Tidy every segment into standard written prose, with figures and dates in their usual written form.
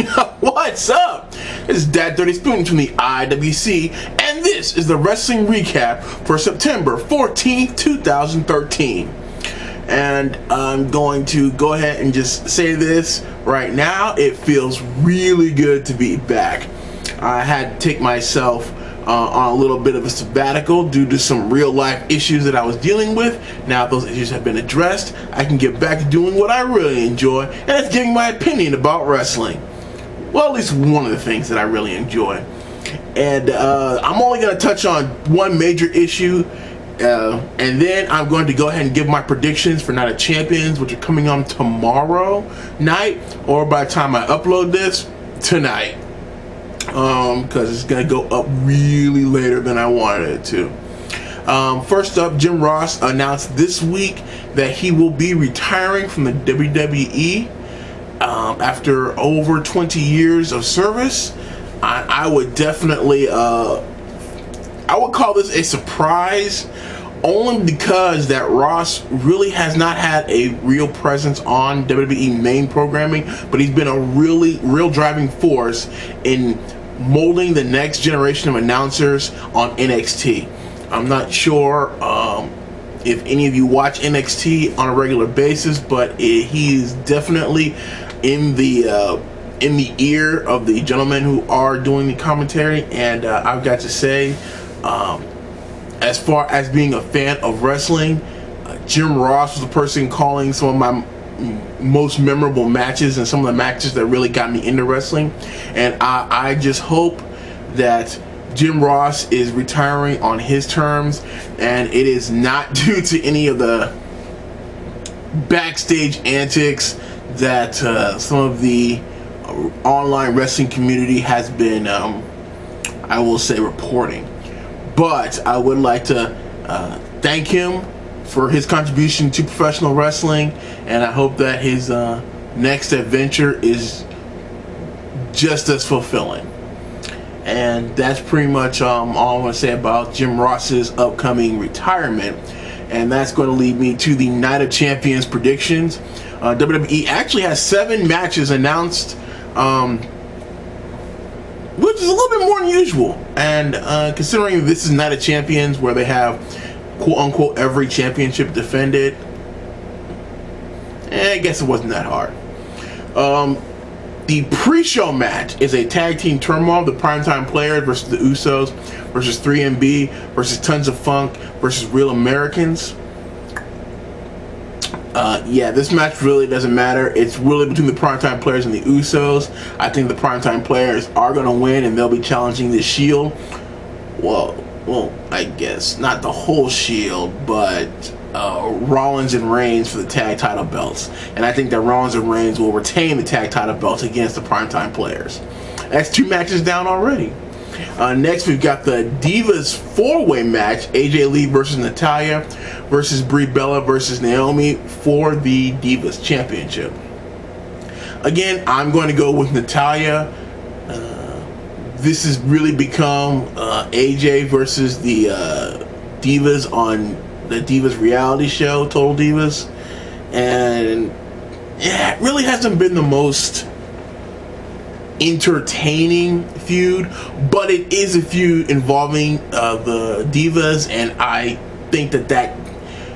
What's up? This is Dad Dirty Spoon from the IWC, and this is the wrestling recap for September 14th, 2013. And I'm going to go ahead and just say this right now. It feels really good to be back. I had to take myself on a little bit of a sabbatical due to some real life issues that I was dealing with. Now those issues have been addressed, I can get back to doing what I really enjoy, and that's giving my opinion about wrestling. Well, at least one of the things that I really enjoy. And I'm only going to touch on one major issue, and then I'm going to go ahead and give my predictions for Night of Champions, which are coming on tomorrow night, or by the time I upload this, tonight. Because it's going to go up really later than I wanted it to. First up, Jim Ross announced this week that he will be retiring from the WWE after over 20 years of service. I would definitely, I would call this a surprise, only because that Ross really has not had a real presence on WWE main programming, but he's been a real driving force in molding the next generation of announcers on NXT. I'm not sure if any of you watch NXT on a regular basis, but he's definitely in the ear of the gentlemen who are doing the commentary. And I've got to say, as far as being a fan of wrestling, Jim Ross was the person calling some of my most memorable matches and some of the matches that really got me into wrestling. And I just hope that Jim Ross is retiring on his terms, and it is not due to any of the backstage antics that some of the online wrestling community has been, I will say, reporting. But I would like to thank him for his contribution to professional wrestling, and I hope that his next adventure is just as fulfilling. And that's pretty much all I want to say about Jim Ross's upcoming retirement. And that's going to lead me to the Night of Champions predictions. WWE actually has 7 matches announced, which is a little bit more than usual. And considering this is Night of Champions, where they have quote-unquote every championship defended, I guess it wasn't that hard. The pre-show match is a tag team turmoil: the Primetime Players versus the Usos versus 3MB versus Tons of Funk versus Real Americans. Yeah, this match really doesn't matter. It's really between the Primetime Players and the Usos. I think the Primetime Players are going to win, and they'll be challenging the Shield. Well, I guess not the whole Shield, but Rollins and Reigns for the tag title belts. And I think that Rollins and Reigns will retain the tag title belts against the Primetime Players. That's 2 matches down already. Next, we've got the Divas 4-way match: AJ Lee versus Natalya versus Brie Bella versus Naomi for the Divas Championship. Again, I'm going to go with Natalya. This has really become AJ versus the Divas on the Divas reality show, Total Divas. And yeah, it really hasn't been the most entertaining feud, but it is a feud involving the Divas, and I think that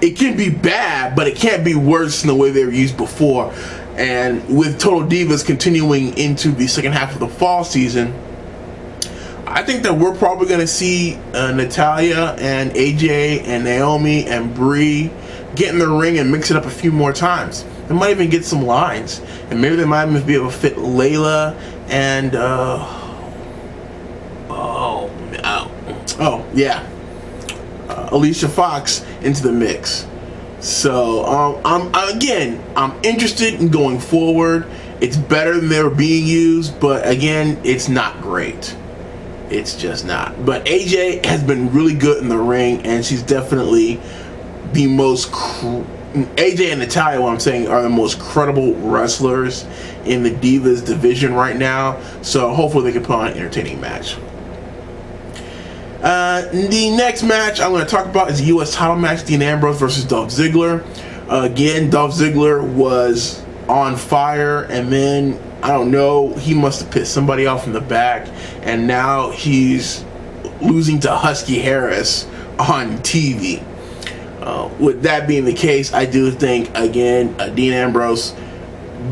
it can be bad, but it can't be worse than the way they were used before. And with Total Divas continuing into the second half of the fall season, I think that we're probably going to see Natalya and AJ and Naomi and Brie get in the ring and mix it up a few more times. They might even get some lines, and maybe they might even be able to fit Layla and Alicia Fox into the mix. So I'm interested in going forward. It's better than they were being used, but again, it's not great. It's just not. But AJ has been really good in the ring, and she's definitely the most AJ and Natalya, what I'm saying, are the most credible wrestlers in the Divas division right now. So hopefully they can put on an entertaining match. The next match I'm going to talk about is the U.S. title match: Dean Ambrose versus Dolph Ziggler. Again, Dolph Ziggler was on fire, and then I don't know. He must have pissed somebody off in the back, and now he's losing to Husky Harris on TV. With that being the case, I do think, again, Dean Ambrose,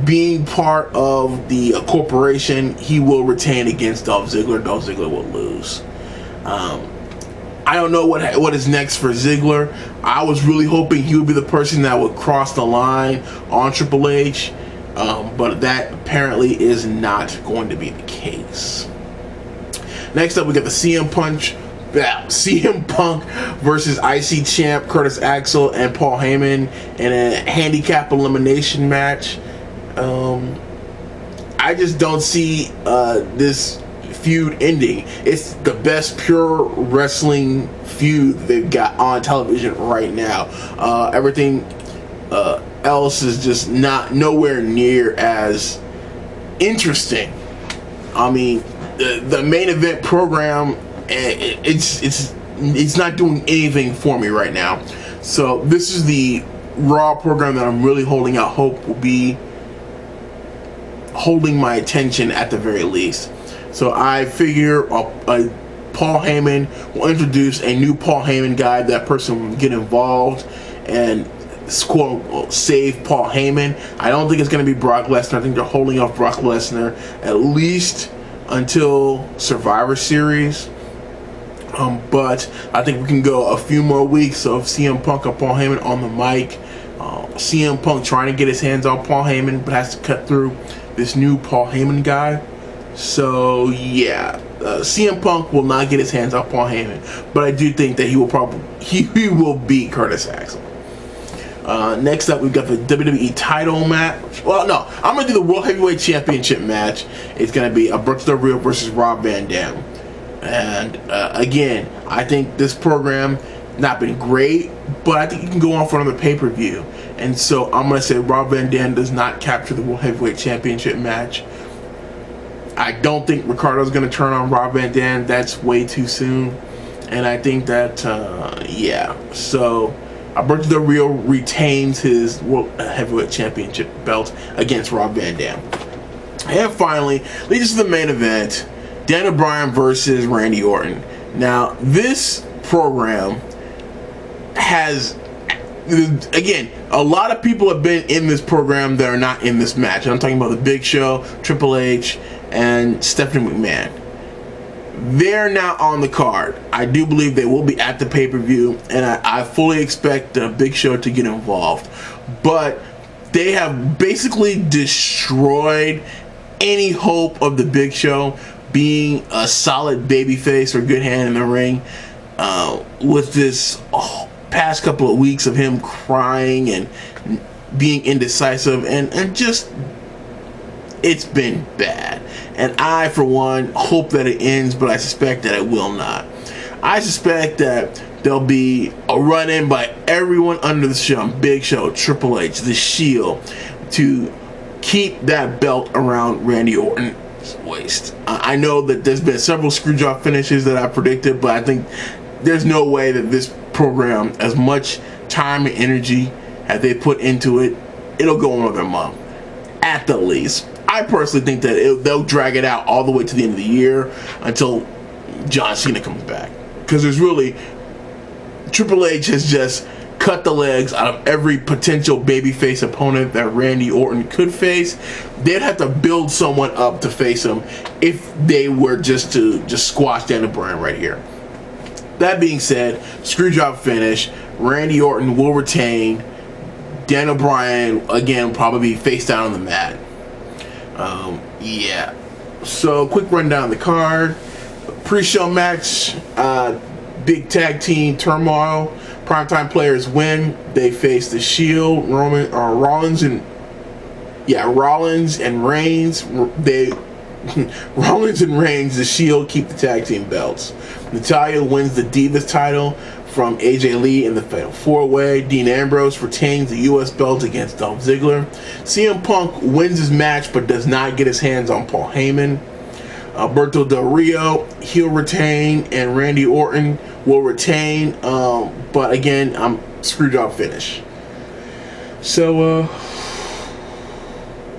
being part of the corporation, he will retain against Dolph Ziggler. Dolph Ziggler will lose. I don't know what is next for Ziggler. I was really hoping he would be the person that would cross the line on Triple H, but that apparently is not going to be the case. Next up, we got the CM Punk versus IC champ Curtis Axel and Paul Heyman in a handicap elimination match. I just don't see this feud ending. It's the best pure wrestling feud they've got on television right now. Everything else is just nowhere near as interesting. I mean, the main event program, it's not doing anything for me right now. So this is the Raw program that I'm really holding out hope will be holding my attention at the very least. So I figure Paul Heyman will introduce a new Paul Heyman guy. That person will get involved and quote save Paul Heyman. I don't think it's going to be Brock Lesnar. I think they're holding off Brock Lesnar at least until Survivor Series. But I think we can go a few more weeks of CM Punk and Paul Heyman on the mic. CM Punk trying to get his hands on Paul Heyman, but has to cut through this new Paul Heyman guy. So yeah, CM Punk will not get his hands on Paul Heyman, but I do think that he will beat Curtis Axel. Next up, we've got the WWE title match. Well, no, I'm gonna do the World Heavyweight Championship match. It's gonna be Alberto Del Rio versus Rob Van Dam. And again, I think this program not been great, but I think you can go on for another pay-per-view. And so I'm going to say Rob Van Dam does not capture the World Heavyweight Championship match. I don't think Ricardo's going to turn on Rob Van Dam. That's way too soon. And I think that, yeah. So Alberto Del Rio retains his World Heavyweight Championship belt against Rob Van Dam. And finally, leads us to the main event. Daniel Bryan versus Randy Orton. Now, this program has, again, a lot of people have been in this program that are not in this match. I'm talking about the Big Show, Triple H, and Stephanie McMahon. They're not on the card. I do believe they will be at the pay-per-view, and I fully expect the Big Show to get involved. But they have basically destroyed any hope of the Big Show being a solid babyface or good hand in the ring, with this past couple of weeks of him crying and being indecisive, and just, it's been bad. And I, for one, hope that it ends, but I suspect that it will not. I suspect that there'll be a run-in by everyone under the show, Big Show, Triple H, The Shield, to keep that belt around Randy Orton waste. I know that there's been several screwjob finishes that I predicted, but I think there's no way that this program, as much time and energy as they put into it, it'll go another month at the least. I personally think that they'll drag it out all the way to the end of the year until John Cena comes back, because there's really, Triple H has just cut the legs out of every potential babyface opponent that Randy Orton could face. They'd have to build someone up to face him if they were just to squash Daniel Bryan right here. That being said, screwjob finish. Randy Orton will retain. Daniel Bryan, again, probably face down on the mat. Yeah. So, quick rundown of the card. Pre-show match. Big tag team turmoil. Primetime players win. They face The Shield, Rollins and Reigns. Rollins and Reigns, The Shield, keep the tag team belts. Natalya wins the Divas title from AJ Lee in the Fatal 4-Way. Dean Ambrose retains the U.S. belt against Dolph Ziggler. CM Punk wins his match but does not get his hands on Paul Heyman. Alberto Del Rio, he'll retain, and Randy Orton will retain, but again, I'm screwjob finish. So,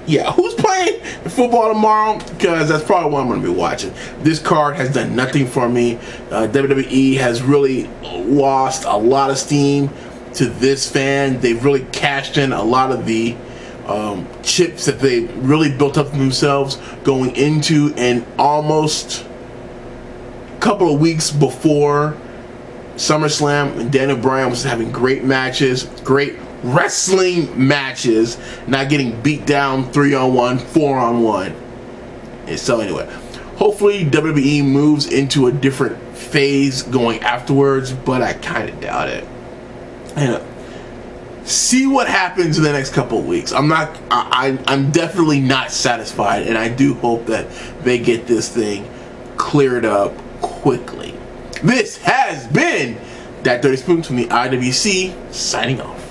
yeah, who's playing football tomorrow? Because that's probably what I'm going to be watching. This card has done nothing for me. WWE has really lost a lot of steam to this fan. They've really cashed in a lot of the chips that they really built up for themselves going into and almost a couple of weeks before SummerSlam. And Daniel Bryan was having great matches, great wrestling matches, not getting beat down 3-on-1, 4-on-1. And so anyway, hopefully WWE moves into a different phase going afterwards, but I kind of doubt it. And see what happens in the next couple of weeks. I'm definitely not satisfied, and I do hope that they get this thing cleared up quickly. This has been That Dirty Spoon from the IWC, signing off.